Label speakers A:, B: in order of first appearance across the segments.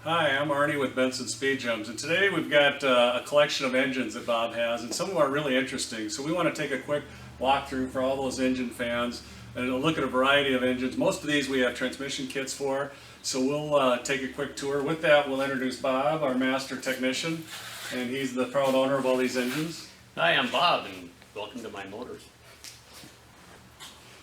A: Hi, I'm Arnie with Bendtsen Speed Jumps, and today we've got a collection of engines that Bob has, and some of them are really interesting. So we want to take a quick walkthrough for all those engine fans and look at a variety of engines. Most of these we have transmission kits for, so we'll take a quick tour. With that, we'll introduce Bob, our master technician, and he's the proud owner of all these engines.
B: Hi, I'm Bob, and welcome to my motors.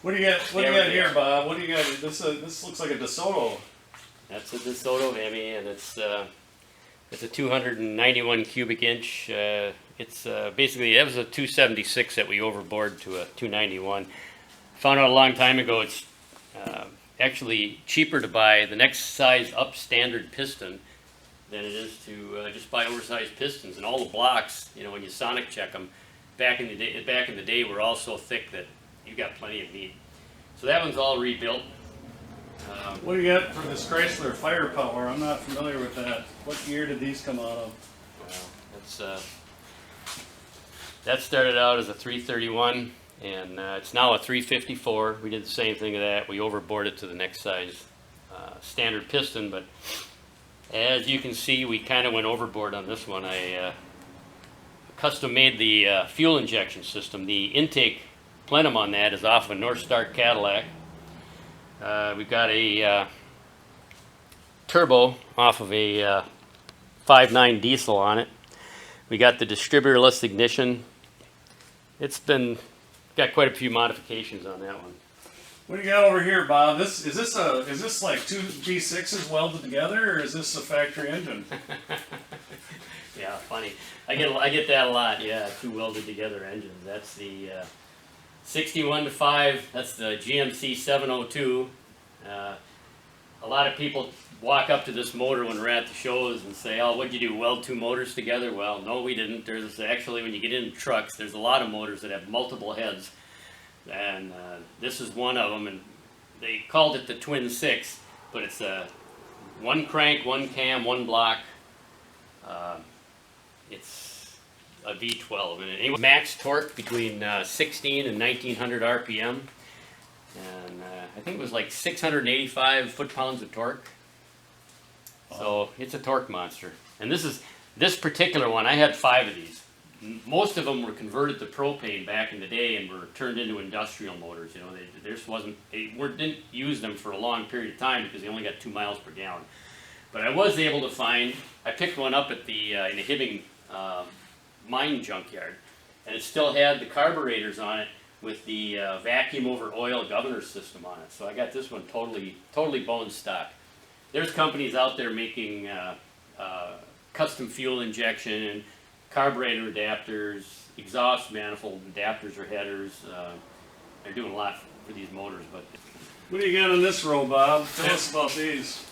A: What do you got? What do you got here, Bob? What do you got? This looks like a DeSoto.
B: That's a DeSoto Hemi, and it's a 291 cubic inch. It's basically, that was a 276 that we overbored to a 291. Found out a long time ago it's actually cheaper to buy the next size up standard piston than it is to just buy oversized pistons. And all the blocks, you know, when you sonic check them, back in the day were all so thick that you got plenty of meat. So that one's all rebuilt.
A: What do you got for this Chrysler Firepower? I'm not familiar with that. What year did these come out of?
B: Well, that started out as a 331, and it's now a 354. We did the same thing to that. We overbored it to the next size standard piston, but as you can see, we kind of went overboard on this one. I custom made the fuel injection system. The intake plenum on that is off of a North Star Cadillac. We've got a turbo off of a 5.9 diesel on it. We got the distributorless ignition. It's got quite a few modifications on that one.
A: What do you got over here, Bob? Is this like two V6s welded together, or is this a factory engine?
B: Yeah, funny. I get that a lot. Yeah, two welded together engines. That's the 61 to 5, that's the GMC 702. A lot of people walk up to this motor when we're at the shows and say, oh, what'd you do, weld two motors together? Well, no, we didn't. There's actually, when you get into trucks, there's a lot of motors that have multiple heads. And this is one of them, and they called it the Twin 6, but it's one crank, one cam, one block. It's a V12, and it max torque between 16 and 1900 RPM, and I think it was like 685 foot-pounds of torque. So it's a torque monster. And this particular one, I had 5 of these. Most of them were converted to propane back in the day and were turned into industrial motors. You know, they didn't use them for a long period of time because they only got 2 miles per gallon. But I was able to find, I picked one up at the in the Hibbing mine junkyard, and it still had the carburetors on it with the vacuum over oil governor system on it. So I got this one totally bone stock. There's companies out there making custom fuel injection, carburetor adapters, exhaust manifold adapters or headers. They're doing a lot for these motors. But
A: what do you got on this row, Bob? Tell us about these.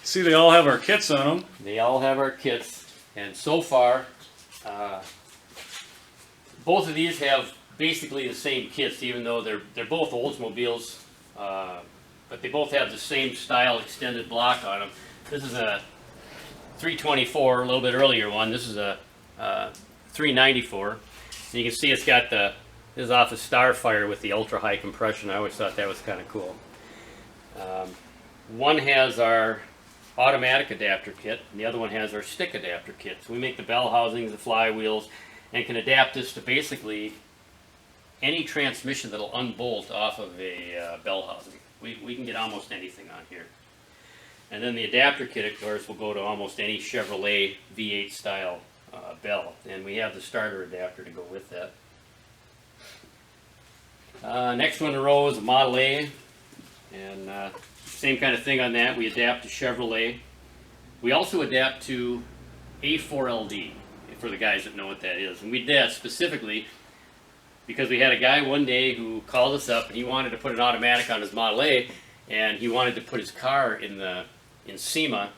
A: See, they all have our kits on them.
B: They all have our kits. And so far, both of these have basically the same kits, even though they're both Oldsmobiles, but they both have the same style extended block on them. This is a 324, a little bit earlier one. This is a 394. And you can see it's got this is off of Starfire with the ultra high compression. I always thought that was kind of cool. One has our automatic adapter kit, and the other one has our stick adapter kit. So we make the bell housings, the flywheels, and can adapt this to basically any transmission that'll unbolt off of a bell housing. We can get almost anything on here. And then the adapter kit, of course, will go to almost any Chevrolet V8 style bell, and we have the starter adapter to go with that. Next one in a row is a Model A, and same kind of thing on that. We adapt to Chevrolet. We also adapt to A4LD, for the guys that know what that is. And we did that specifically because we had a guy one day who called us up and he wanted to put an automatic on his Model A, and he wanted to put his car in SEMA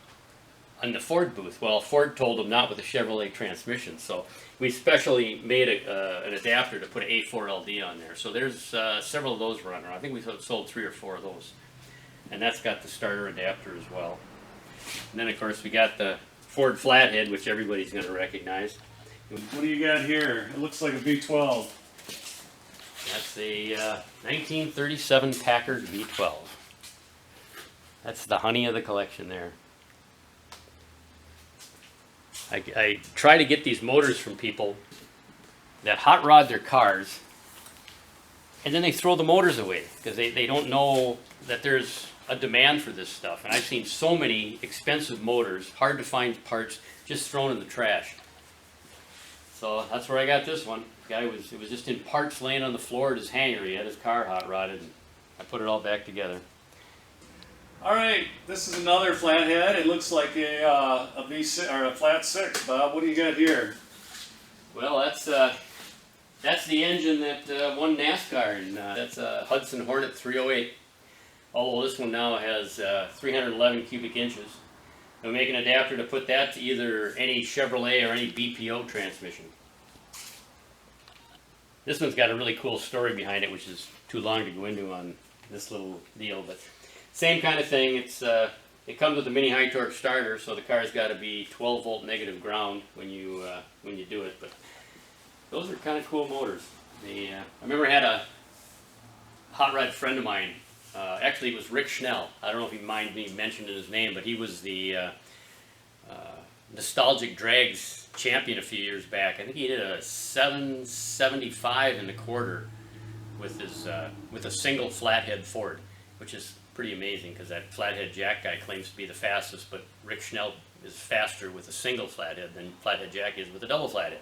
B: on the Ford booth. Well, Ford told him not with a Chevrolet transmission. So we specially made an adapter to put an A4LD on there. So there's several of those running around. I think we sold 3 or 4 of those. And that's got the starter adapter as well. And then, of course, we got the Ford flathead, which everybody's going to recognize.
A: What do you got here? It looks like a V12.
B: That's a 1937 Packard V12. That's the honey of the collection there. I try to get these motors from people that hot rod their cars, and then they throw the motors away because they don't know that there's a demand for this stuff. And I've seen so many expensive motors, hard to find parts, just thrown in the trash. So that's where I got this one. It was just in parts laying on the floor at his hangar. He had his car hot rodded, and I put it all back together.
A: All right, this is another flathead. It looks like a V6 or a flat 6. Bob, what do you got here?
B: Well, that's the engine that won NASCAR, and that's a Hudson Hornet 308. Although this one now has 311 cubic inches. And we make an adapter to put that to either any Chevrolet or any BPO transmission. This one's got a really cool story behind it, which is too long to go into on this little deal, but same kind of thing. It comes with a mini high torque starter, so the car's got to be 12 volt negative ground when you do it. But those are kind of cool motors. I remember I had a hot rod friend of mine. Actually, it was Rick Schnell. I don't know if he mind me mentioning his name, but he was the Nostalgic Drags champion a few years back. I think he did a 775 in the quarter with a single flathead Ford, which is pretty amazing because that flathead Jack guy claims to be the fastest, but Rick Schnell is faster with a single flathead than flathead Jack is with a double flathead.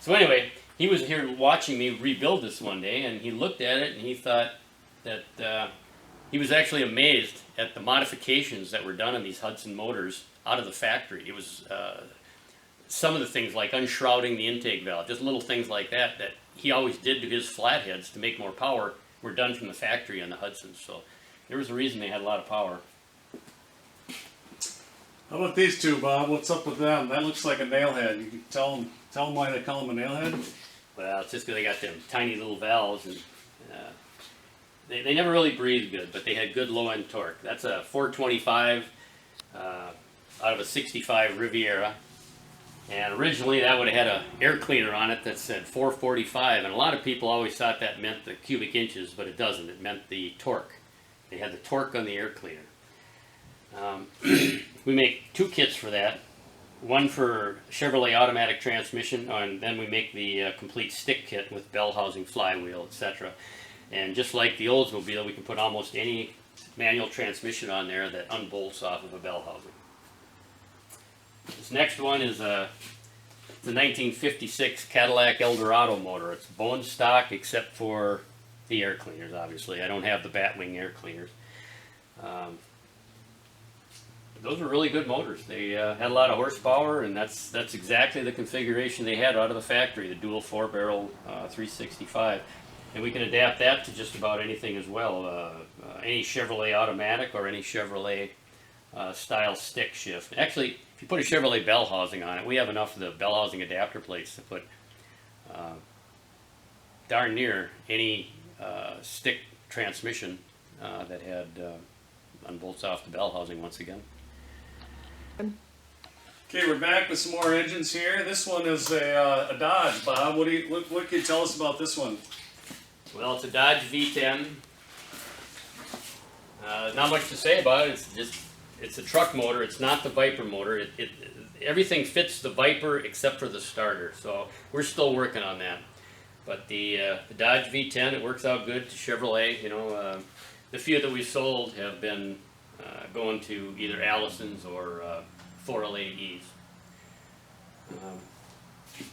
B: So anyway, he was here watching me rebuild this one day, and he looked at it and he thought that he was actually amazed at the modifications that were done on these Hudson motors out of the factory. It was some of the things like unshrouding the intake valve, just little things like that that he always did to his flatheads to make more power were done from the factory on the Hudsons. So there was a reason they had a lot of power.
A: How about these two, Bob? What's up with them? That looks like a nailhead. You can tell them why they call them a nailhead?
B: Well, it's just because they got them tiny little valves, and they never really breathed good, but they had good low-end torque. That's a 425 out of a 65 Riviera. And originally that would have had an air cleaner on it that said 445, and a lot of people always thought that meant the cubic inches, but it doesn't. It meant the torque. They had the torque on the air cleaner. We make two kits for that. One for Chevrolet automatic transmission, and then we make the complete stick kit with bell housing, flywheel, etc. And just like the Oldsmobile, we can put almost any manual transmission on there that unbolts off of a bell housing. This next one is the 1956 Cadillac Eldorado motor. It's bone stock except for the air cleaners, obviously. I don't have the Batwing air cleaners. Those were really good motors. They had a lot of horsepower, and that's exactly the configuration they had out of the factory, the dual 4-barrel 365. And we can adapt that to just about anything as well. Any Chevrolet automatic or any Chevrolet style stick shift. Actually, if you put a Chevrolet bell housing on it, we have enough of the bell housing adapter plates to put darn near any stick transmission that had unbolts off the bell housing once again.
A: Okay, we're back with some more engines here. This one is a Dodge, Bob. What can you tell us about this one?
B: Well, it's a Dodge V10. Not much to say about it. It's a truck motor. It's not the Viper motor. Everything fits the Viper except for the starter. So we're still working on that. But the Dodge V10, it works out good to Chevrolet. You know, the few that we sold have been going to either Allisons or 4L80Es.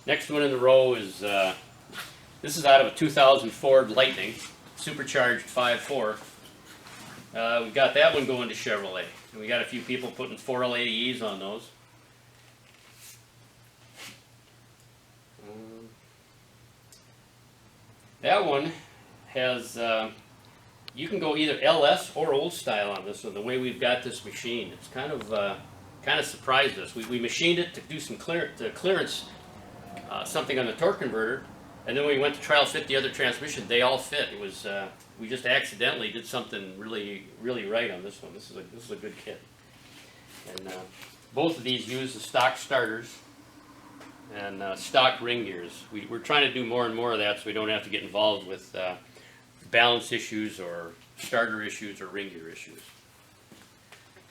B: Next one in the row is this is out of a 2000 Ford Lightning, supercharged 5.4. We got that one going to Chevrolet, and we got a few people putting 4L80Es on those. That one has, you can go either LS or old style on this one, the way we've got this machine. It's kind of surprised us. We machined it to do some clearance, something on the torque converter, and then when we went to trial fit the other transmission, they all fit. It was, we just accidentally did something really right on this one. This is a good kit. And both of these use the stock starters and stock ring gears. We're trying to do more and more of that so we don't have to get involved with balance issues or starter issues or ring gear issues.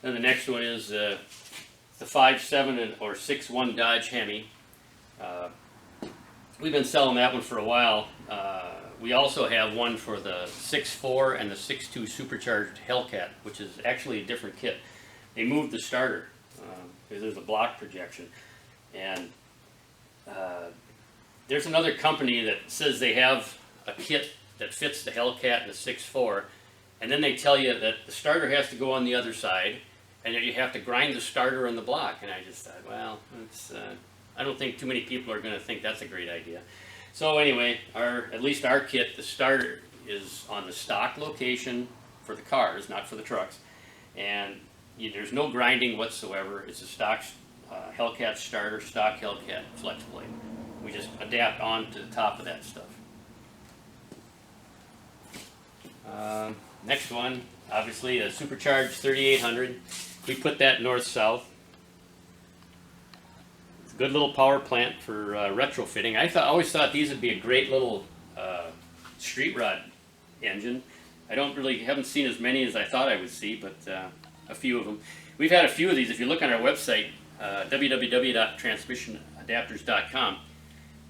B: And the next one is the 5.7 or 6.1 Dodge Hemi. We've been selling that one for a while. We also have one for the 6.4 and the 6.2 supercharged Hellcat, which is actually a different kit. They moved the starter because there's a block projection. And there's another company that says they have a kit that fits the Hellcat and the 6.4, and then they tell you that the starter has to go on the other side, and that you have to grind the starter in the block. And I just thought, well, it's, I don't think too many people are going to think that's a great idea. So anyway, at least our kit, the starter is on the stock location for the cars, not for the trucks, and there's no grinding whatsoever. It's a stock Hellcat starter, stock Hellcat flex plate. We just adapt on to the top of that stuff. Next one, obviously a supercharged 3800. We put that north-south. It's a good little power plant for retrofitting. I always thought these would be a great little street rod engine. I haven't seen as many as I thought I would see, but a few of them. We've had a few of these. If you look on our website, www.transmissionadapters.com,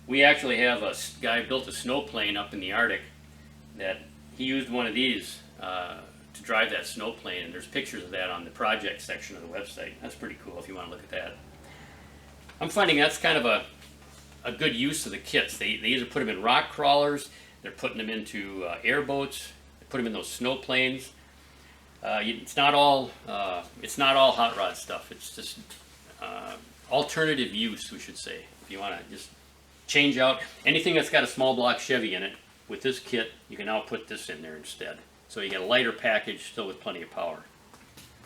B: we actually have a guy built a snow plane up in the Arctic that he used one of these to drive that snow plane, and there's pictures of that on the project section of the website. That's pretty cool if you want to look at that. I'm finding that's kind of a good use of the kits. They either put them in rock crawlers, they're putting them into airboats, they put them in those snow planes. It's not all hot rod stuff. It's just alternative use, we should say. If you want to just change out anything that's got a small block Chevy in it, with this kit, you can now put this in there instead. So you get a lighter package, still with plenty of power.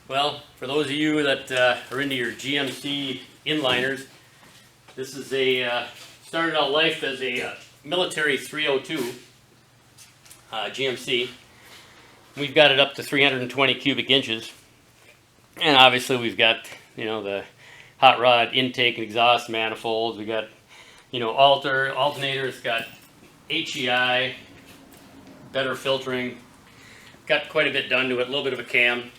B: Well, for those of you that are into your GMC inliners, this is started out life as a military 302 GMC. We've got it up to 320 cubic inches. And obviously we've got, the hot rod intake and exhaust manifolds. We got, alternator. It's got HEI, better filtering. Got quite a bit done to it, a little bit of a cam.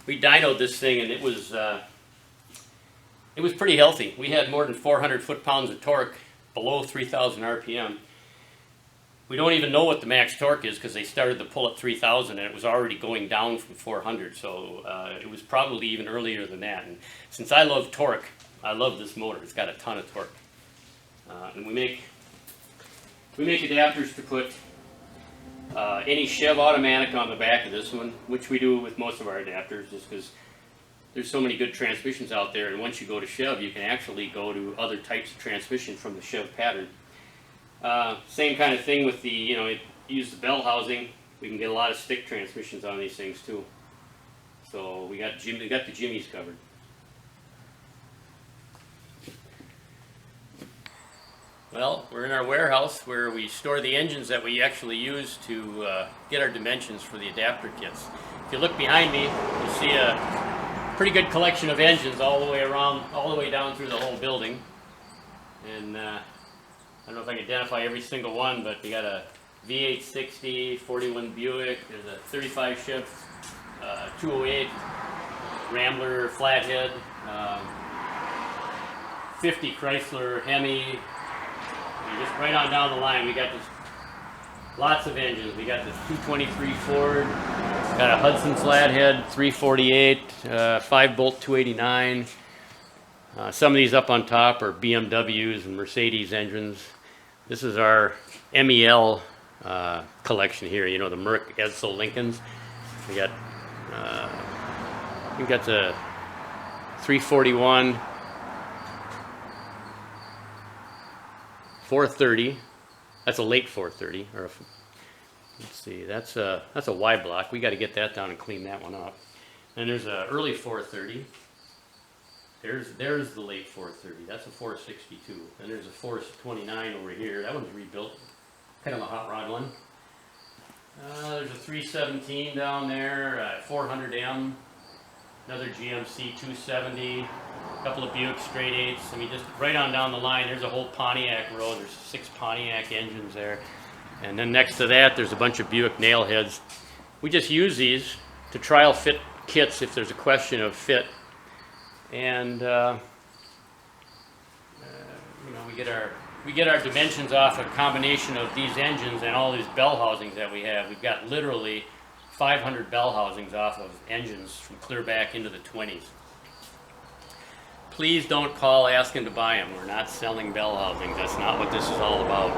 B: We dynoed this thing, and it was pretty healthy. We had more than 400 foot-pounds of torque below 3,000 RPM. We don't even know what the max torque is because they started to pull at 3,000 and it was already going down from 400. So it was probably even earlier than that. And since I love torque, I love this motor. It's got a ton of torque. And we make adapters to put any Chev automatic on the back of this one, which we do with most of our adapters, just because there's so many good transmissions out there. And once you go to Chev, you can actually go to other types of transmission from the Chev pattern. Same kind of thing with the, use the bell housing. We can get a lot of stick transmissions on these things too. So we got the Jimmies covered. Well, we're in our warehouse where we store the engines that we actually use to get our dimensions for the adapter kits. If you look behind me, you'll see a pretty good collection of engines all the way around, all the way down through the whole building. And I don't know if I can identify every single one, but we got a V860, 41 Buick, there's a 35 Chev 208, Rambler Flathead, 50 Chrysler Hemi. Just right on down the line, we got lots of engines. We got this 223 Ford, got a Hudson Flathead 348, 5-bolt 289. Some of these up on top are BMWs and Mercedes engines. This is our MEL collection here. The Merc Edsel Lincolns. We got the 341. 430, that's a late 430, or let's see, that's a Y block. We got to get that down and clean that one up. And there's a early 430. There's the late 430. That's a 462. And there's a 429 over here. That one's rebuilt, kind of a hot rod one. There's a 317 down there, 400M. Another GMC 270. A couple of Buick straight eights. I mean, just right on down the line, there's a whole Pontiac row. There's 6 Pontiac engines there. And then next to that, there's a bunch of Buick nail heads. We just use these to trial fit kits if there's a question of fit. And you know, we get our dimensions off a combination of these engines and all these bell housings that we have. We've got literally 500 bell housings off of engines from clear back into the 20s. Please don't call asking to buy them. We're not selling bell housings. That's not what this is all about.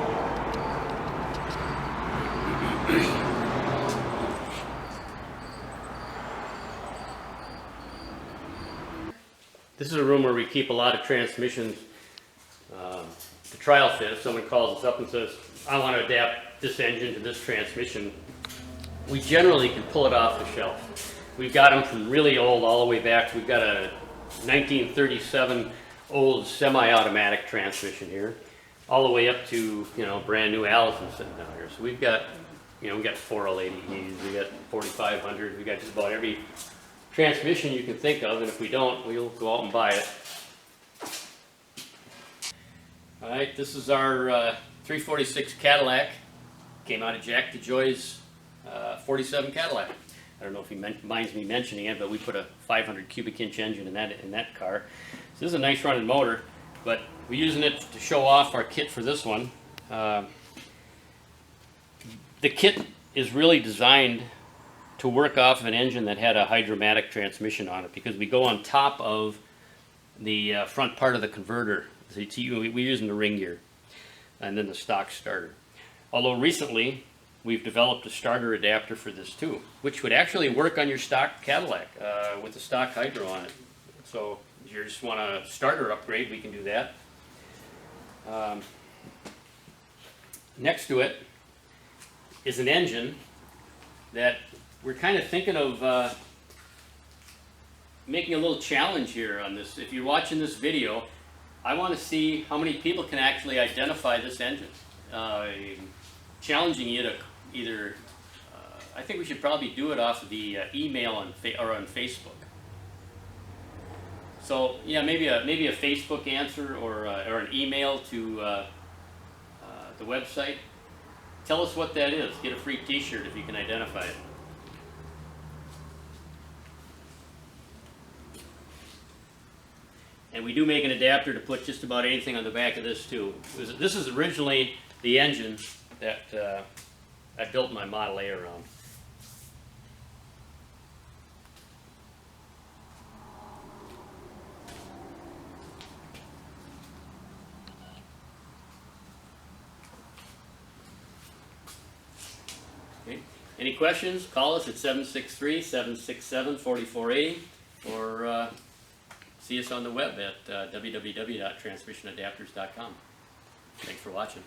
B: This is a room where we keep a lot of transmissions to trial fit. If someone calls us up and says, I want to adapt this engine to this transmission, we generally can pull it off the shelf. We've got them from really old all the way back. We've got a 1937 old semi-automatic transmission here, all the way up to, you know, brand new Allison sitting down here. So we've got, you know, we've got 4L80Es, we got 4500, we got just about every transmission you can think of, and if we don't, we'll go out and buy it. All right, this is our 346 Cadillac. Came out of Jack DeJoy's 47 Cadillac. I don't know if he minds me mentioning it, but we put a 500 cubic inch engine in that car. So this is a nice running motor, but we're using it to show off our kit for this one. The kit is really designed to work off of an engine that had a hydromatic transmission on it, because we go on top of the front part of the converter. So we're using the ring gear and then the stock starter. Although recently we've developed a starter adapter for this too, which would actually work on your stock Cadillac with the stock hydro on it. So if you just want a starter upgrade, we can do that. Next to it is an engine that we're kind of thinking of making a little challenge here on this. If you're watching this video, I want to see how many people can actually identify this engine. Challenging you to either, I think we should probably do it off of the email or on Facebook. So yeah, maybe a Facebook answer or an email to the website. Tell us what that is. Get a free T-shirt if you can identify it. And we do make an adapter to put just about anything on the back of this too. This is originally the engine that I built my Model A around. Okay. Any questions? Call us at 763-767-4480 or see us on the web at www.transmissionadapters.com. Thanks for watching.